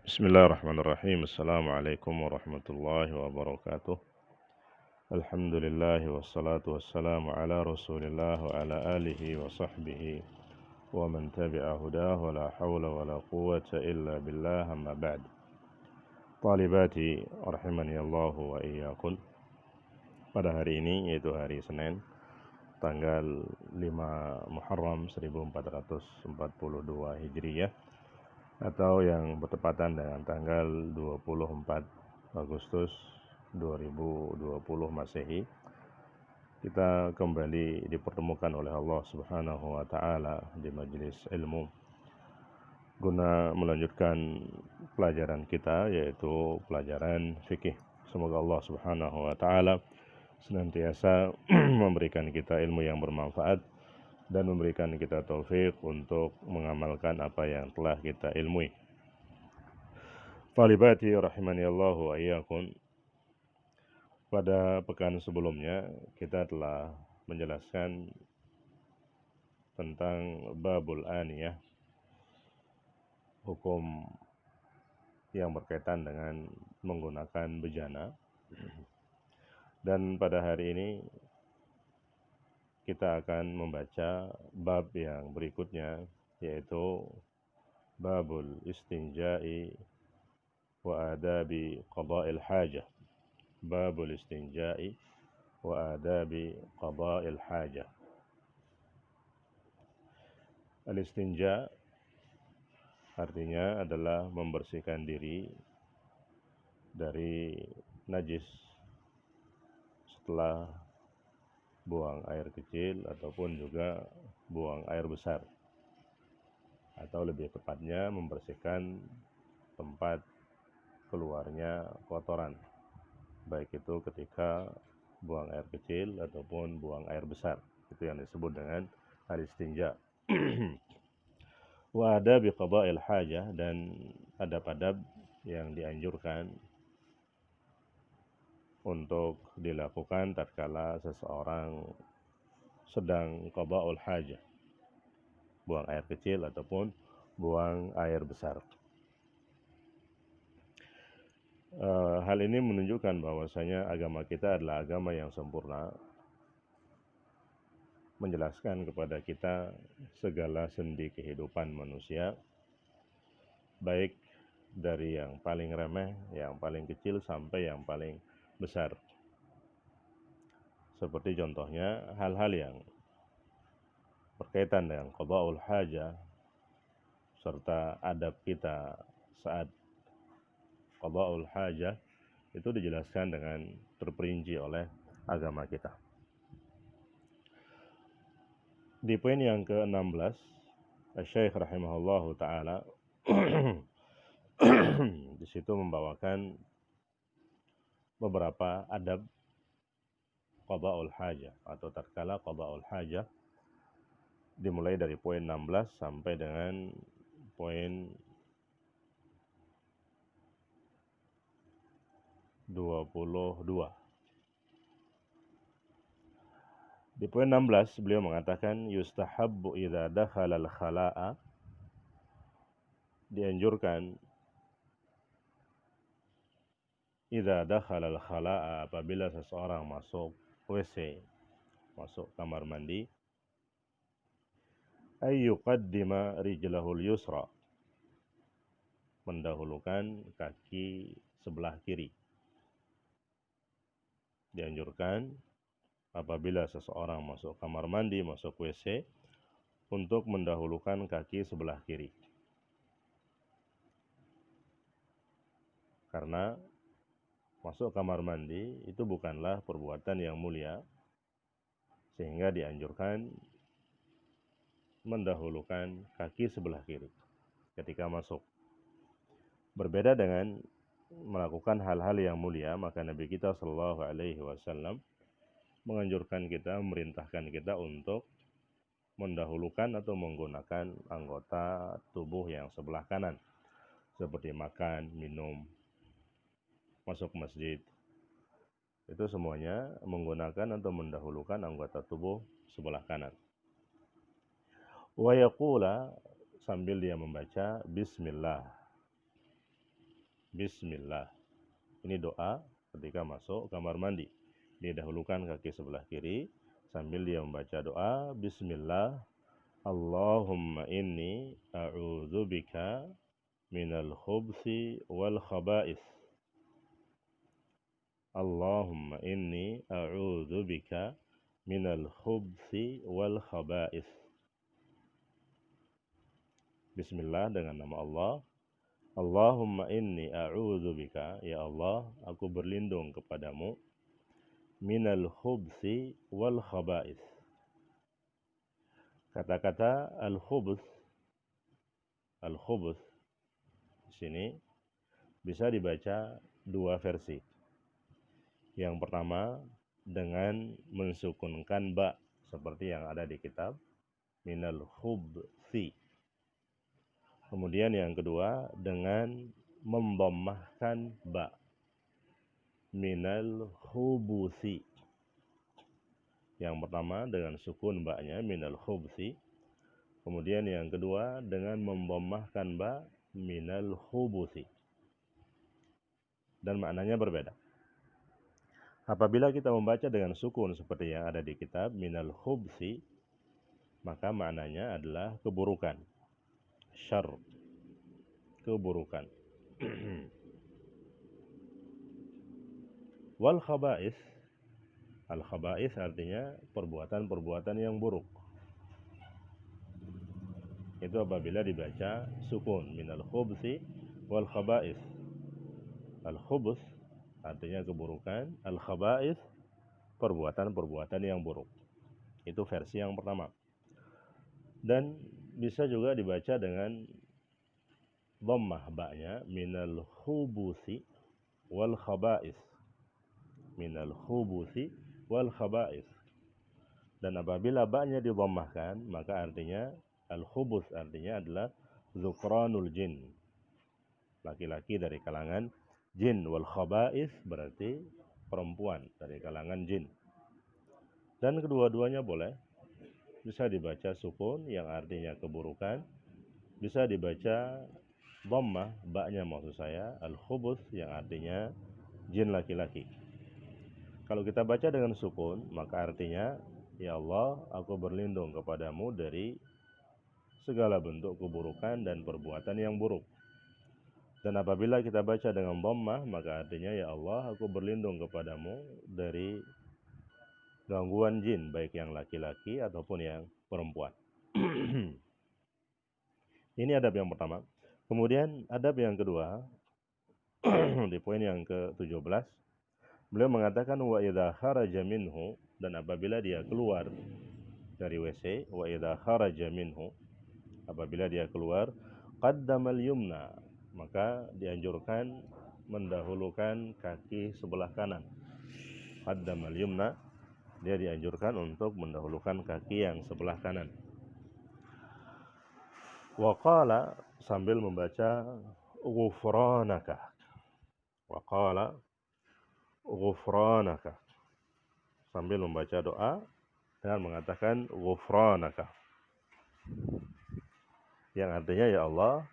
Bismillahirrahmanirrahim. Assalamualaikum warahmatullahi wabarakatuh. Alhamdulillah wassalatu wassalamu ala rasulillah wa ala alihi wa sahbihi wa man tabi'a hudah wa la hawla wa la quwwata illa billah amma ba'd. Talibati rahimani Allah wa iyyakum. Pada hari ini yaitu hari Senin tanggal 5 Muharram 1442 Hijriyah atau yang bertepatan dengan tanggal 24 Agustus 2020 Masehi, kita kembali dipertemukan oleh Allah Subhanahu wa taala di majelis ilmu guna melanjutkan pelajaran kita, yaitu pelajaran fikih. Semoga Allah Subhanahu wa taala senantiasa memberikan kita ilmu yang bermanfaat dan memberikan kita taufik untuk mengamalkan apa yang telah kita ilmui. Talibati rahimani Allah wa iyyakum. Pada pekan sebelumnya kita telah menjelaskan tentang babul aniyah, hukum yang berkaitan dengan menggunakan bejana. Dan pada hari ini kita akan membaca bab yang berikutnya, yaitu babul istinja'i wa adabi qada'il hajah. Babul istinja'i wa adabi qada'il hajah. Al-istinja artinya adalah membersihkan diri dari najis setelah buang air kecil ataupun juga buang air besar, atau lebih tepatnya membersihkan tempat keluarnya kotoran, baik itu ketika buang air kecil ataupun buang air besar. Itu yang disebut dengan al-istinja. Wa adab qada'il hajah, dan adab-adab yang dianjurkan untuk dilakukan tatkala seseorang sedang qada'ul hajah, buang air kecil ataupun buang air besar. Hal ini menunjukkan bahwasanya agama kita adalah agama yang sempurna, menjelaskan kepada kita segala sendi kehidupan manusia, baik dari yang paling remeh, yang paling kecil sampai yang paling besar. Seperti contohnya hal-hal yang berkaitan dengan qada'ul hajah serta adab kita saat qada'ul hajah itu dijelaskan dengan terperinci oleh agama kita. Di poin yang ke-16, Syekh rahimahullahu taala di situ membawakan beberapa adab qada'ul hajah atau tatkala qada'ul hajah, dimulai dari poin 16 sampai dengan poin 22. Di poin 16 beliau mengatakan yustahabbu idza dakhala al-khala'a, dianjurkan idza dakhala al-khala'a, apabila seseorang masuk WC, masuk kamar mandi, ay yuqaddima rijlahul yusra, mendahulukan kaki sebelah kiri. Dianjurkan apabila seseorang masuk kamar mandi, masuk WC, untuk mendahulukan kaki sebelah kiri. Karena masuk kamar mandi itu bukanlah perbuatan yang mulia, sehingga dianjurkan mendahulukan kaki sebelah kiri ketika masuk. Berbeda dengan melakukan hal-hal yang mulia, maka Nabi kita Shallallahu Alaihi Wasallam menganjurkan kita, memerintahkan kita untuk mendahulukan atau menggunakan anggota tubuh yang sebelah kanan, seperti makan, minum, masuk masjid. Itu semuanya menggunakan atau mendahulukan anggota tubuh sebelah kanan. Wa yaqula, sambil dia membaca bismillah. Bismillah. Ini doa ketika masuk kamar mandi. Didahulukan kaki sebelah kiri sambil dia membaca doa Bismillah. Allahumma inni a'udzubika minal khubthi wal khaba'ith. Allahumma inni a'udzubika minal khubthi wal khaba'ith. Bismillah dengan nama Allah. Allahumma inni a'udzubika, ya Allah, aku berlindung kepadamu minal khubthi wal khaba'ith. Kata-kata al-khubuth di sini bisa dibaca dua versi. Yang pertama dengan mensukunkan ba seperti yang ada di kitab minal khubthi. Kemudian yang kedua dengan memdhammahkan ba minal khubuthi. Yang pertama dengan sukun ba-nya minal khubthi. Kemudian yang kedua dengan memdhammahkan ba minal khubuthi. Dan maknanya berbeda. Apabila kita membaca dengan sukun seperti yang ada di kitab minal khubthi, maka maknanya adalah keburukan. Syarr, keburukan. Wal khaba'ith, al khaba'ith artinya perbuatan-perbuatan yang buruk. Itu apabila dibaca sukun minal khubthi wal khaba'ith. Al khubuth artinya keburukan, al khaba'ith perbuatan-perbuatan yang buruk. Itu versi yang pertama. Dan bisa juga dibaca dengan dhammah ba-nya minal khubuthi wal khaba'ith. Minal khubuthi wal khaba'ith. Dan apabila ba-nya didhammahkan, maka artinya al-khubuth artinya adalah dzukranul jin. Laki-laki dari kalangan jin, wal khaba'ith berarti perempuan dari kalangan jin. Dan kedua-duanya boleh. Bisa dibaca sukun yang artinya keburukan. Bisa dibaca dhammah, ba-nya maksud saya, al-khubuth yang artinya jin laki-laki. Kalau kita baca dengan sukun, maka artinya, ya Allah, aku berlindung kepadamu dari segala bentuk keburukan dan perbuatan yang buruk. Dan apabila kita baca dengan dhammah, maka artinya, ya Allah, aku berlindung kepadamu dari gangguan jin, baik yang laki-laki ataupun yang perempuan. Ini adab yang pertama. Kemudian adab yang kedua, di poin yang ke-17, beliau mengatakan wa idza kharaja minhu, dan apabila dia keluar dari WC, wa idza kharaja minhu, apabila dia keluar, qaddamal yumna, maka dianjurkan mendahulukan kaki sebelah kanan. Qaddamal yumna, dia dianjurkan untuk mendahulukan kaki yang sebelah kanan. Wa qala, sambil membaca ghufranaka. Wa qala ghufranaka, sambil membaca doa dengan mengatakan ghufranaka, yang artinya, ya Allah,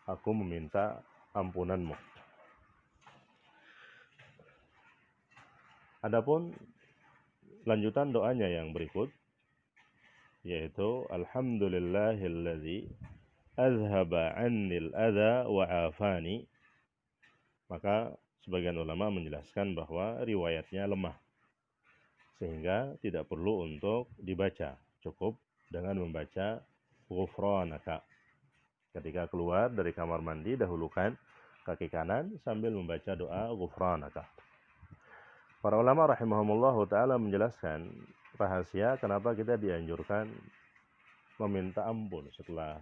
aku meminta ampunanmu. Adapun lanjutan doanya yang berikut, yaitu alhamdulillahilladzi azhaba 'annil adza wa 'afani. Maka sebagian ulama menjelaskan bahwa riwayatnya lemah, sehingga tidak perlu untuk dibaca, cukup dengan membaca ghufranaka. Ketika keluar dari kamar mandi, dahulukan kaki kanan sambil membaca doa ghufranaka. Para ulama rahimahumullah ta'ala menjelaskan rahasia kenapa kita dianjurkan meminta ampun setelah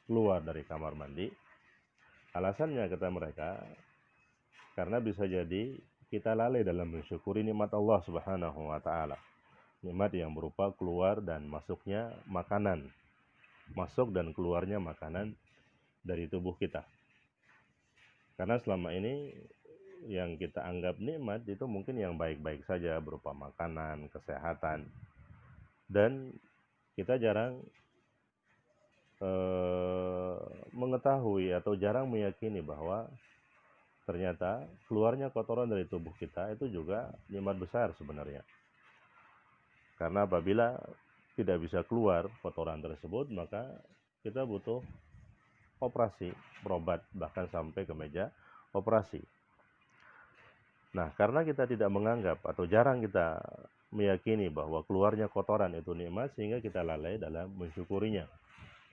keluar dari kamar mandi. Alasannya, kata mereka, karena bisa jadi kita lalai dalam mensyukuri nikmat Allah Subhanahu wa ta'ala. Nikmat yang berupa keluar dan masuknya makanan, masuk dan keluarnya makanan dari tubuh kita. Karena selama ini yang kita anggap nikmat itu mungkin yang baik-baik saja, berupa makanan, kesehatan. Dan kita jarang mengetahui atau jarang meyakini bahwa ternyata keluarnya kotoran dari tubuh kita itu juga nikmat besar sebenarnya. Karena apabila tidak bisa keluar kotoran tersebut, maka kita butuh operasi, berobat, bahkan sampai ke meja operasi. Nah, karena kita tidak menganggap atau jarang kita meyakini bahwa keluarnya kotoran itu nikmat, sehingga kita lalai dalam mensyukurinya.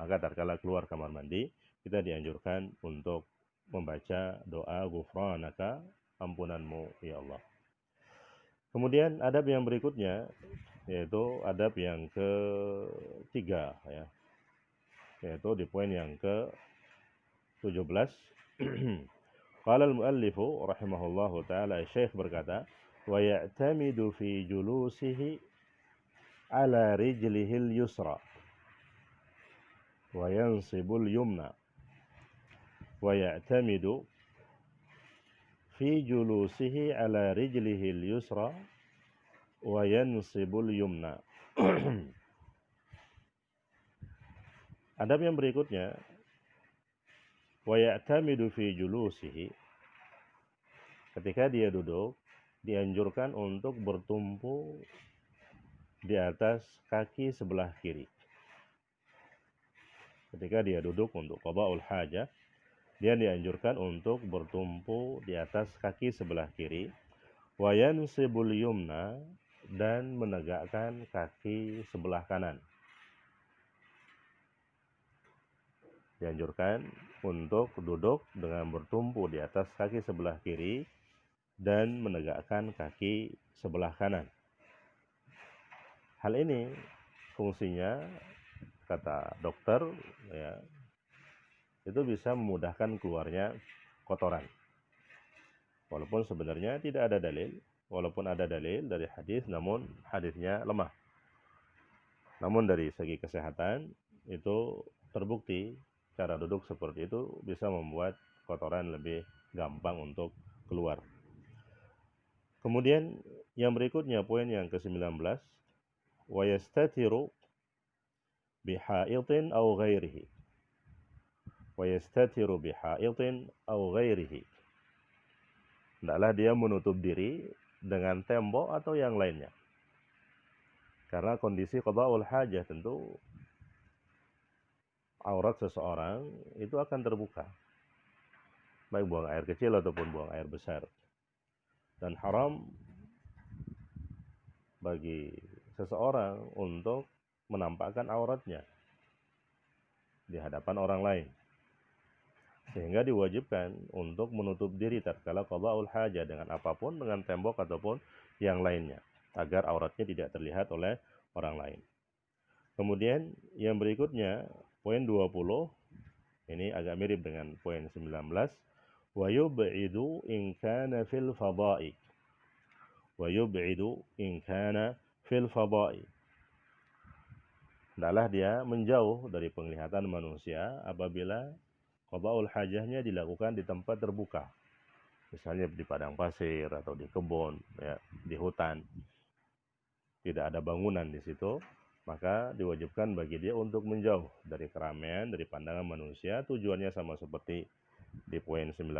Maka tatkala keluar kamar mandi, kita dianjurkan untuk membaca doa ghufranaka, ampunanmu ya Allah. Kemudian adab yang berikutnya, yaitu adab yang ketiga, ya, yaitu di poin yang ke-17. Qala al-muallifu rahimahullahu ta'ala, Syekh berkata, wa ya'tamidu fi julusihi ala rijlihil yusra wa yansibul yumna wa ya'tamidu fi julusihi ala rijlihil yusra wa yansibul yumna. Adab yang berikutnya, wa ya'tamidu fi julusihi, ketika dia duduk dianjurkan untuk bertumpu di atas kaki sebelah kiri. Ketika dia duduk untuk qada'ul hajah, dia dianjurkan untuk bertumpu di atas kaki sebelah kiri, wa yansibul yumna, dan menegakkan kaki sebelah kanan. Dianjurkan untuk duduk dengan bertumpu di atas kaki sebelah kiri dan menegakkan kaki sebelah kanan. Hal ini fungsinya, kata dokter, ya, itu bisa memudahkan keluarnya kotoran. Walaupun sebenarnya tidak ada dalil, walaupun ada dalil dari hadis, namun hadisnya lemah. Namun dari segi kesehatan itu terbukti cara duduk seperti itu bisa membuat kotoran lebih gampang untuk keluar. Kemudian yang berikutnya, poin yang ke-19, wa yastatiru bihaitin aw ghairihi. Wa yastatiru bihaitin aw ghairihi. Hendaklah dia menutup diri dengan tembok atau yang lainnya. Karena kondisi qada'ul hajah tentu aurat seseorang itu akan terbuka, baik buang air kecil ataupun buang air besar. Dan haram bagi seseorang untuk menampakkan auratnya di hadapan orang lain. Sehingga diwajibkan untuk menutup diri tatkala qada'ul hajah dengan apapun, dengan tembok ataupun yang lainnya, agar auratnya tidak terlihat oleh orang lain. Kemudian yang berikutnya, poin 20, ini agak mirip dengan poin 19, wa yub'idu in kana fil fada'i. Wa yub'idu in kana fil fada'i. Hendaklah dia menjauh dari penglihatan manusia apabila qada'ul hajahnya dilakukan di tempat terbuka. Misalnya di padang pasir atau di kebun, ya, di hutan. Tidak ada bangunan di situ, maka diwajibkan bagi dia untuk menjauh dari keramaian, dari pandangan manusia. Tujuannya sama seperti di poin 19,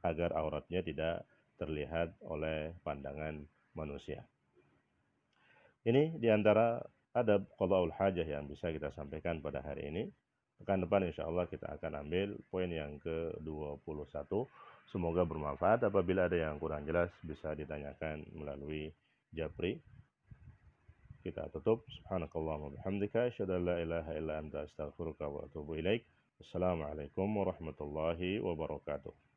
agar auratnya tidak terlihat oleh pandangan manusia. Ini diantara adab qada'ul hajah yang bisa kita sampaikan pada hari ini. Pekan depan insya Allah kita akan ambil poin yang ke-21. Semoga bermanfaat. Apabila ada yang kurang jelas bisa ditanyakan melalui Japri. Kita tutup. Subhanakallahumma bihamdika asyhadu an la ilaha illa anta astaghfiruka wa atubu ilaik. Assalamualaikum warahmatullahi wabarakatuh.